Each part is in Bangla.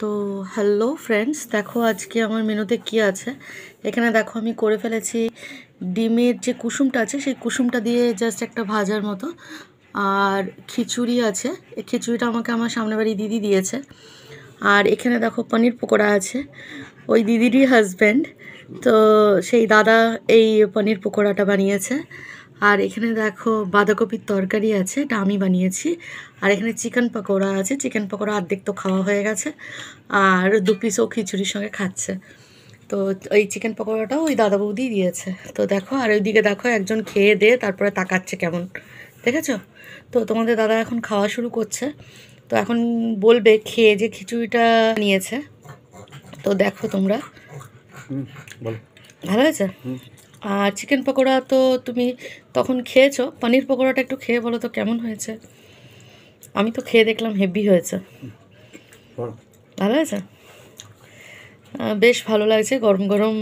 তো হ্যালো ফ্রেন্ডস, দেখো আজকে আমার মেনুতে কি আছে। এখানে দেখো আমি করে ফেলেছি ডিমের যে কুসুমটা আছে সেই কুসুমটা দিয়ে জাস্ট একটা ভাজার মতো, আর খিচুড়ি আছে। এই খিচুড়িটা আমাকে আমার সামনে বাড়ি দিদি দিয়েছে। আর এখানে দেখো পনির পকোড়া আছে, ওই দিদিরই হাজব্যান্ড, তো সেই দাদা এই পনির পকোড়াটা বানিয়েছে। আর এখানে দেখো বাঁধাকপির তরকারি আছে, এটা আমি বানিয়েছি। আর এখানে চিকেন পকোড়া আছে, চিকেন পকোড়া অর্ধেক তো খাওয়া হয়ে গেছে, আর 2 পিসও খিচুড়ির সঙ্গে খাচ্ছে। তো এই চিকেন পকোড়াটাও ওই দাদা বৌদি দিয়েছে। তো দেখো, আর ওইদিকে দেখো একজন খেয়ে দিয়ে তারপরে তাকাচ্ছে কেমন, দেখেছো? তো তোমাদের দাদা এখন খাওয়া শুরু করছে। তো এখন বলবে খেয়ে যে খিচুড়িটা নিয়েছে। তো দেখো তোমরা, ভালো হয়েছে। আর চিকেন পকোড়া তো তুমি তখন খেয়েছো, পনির পকোড়াটা একটু খেয়ে বলো তো কেমন হয়েছে। আমি তো খেয়ে দেখলাম হেভি হয়েছে। ভালো হয়েছে, বেশ ভালো লাগছে। গরম গরম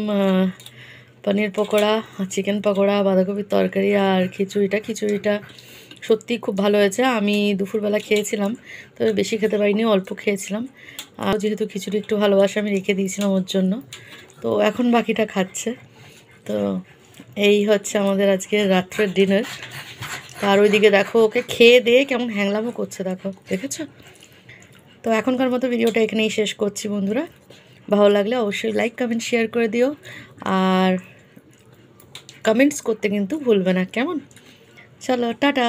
পনির পকোড়া, চিকেন পকোড়া, বাঁধাকপির তরকারি আর খিচুড়িটা সত্যিই খুব ভালো হয়েছে। আমি দুপুরবেলা খেয়েছিলাম, তবে বেশি খেতে পারিনি, অল্প খেয়েছিলাম। আর যেহেতু খিচুড়ি একটু ভালোবাসা, আমি রেখে দিয়েছিলাম ওর জন্য। তো এখন বাকিটা খাচ্ছে। তো এই হচ্ছে আমাদের আজকে রাত্রের ডিনার। আর ওইদিকে দেখো ওকে খেয়ে দিয়ে কেমন হ্যাংলামও করছে, দেখো, দেখেছো? তো এখনকার মতো ভিডিওটা এখানেই শেষ করছি বন্ধুরা। ভালো লাগলে অবশ্যই লাইক কমেন্ট শেয়ার করে দিও, আর কমেন্টস করতে কিন্তু ভুলবে না, কেমন? চলো টাটা।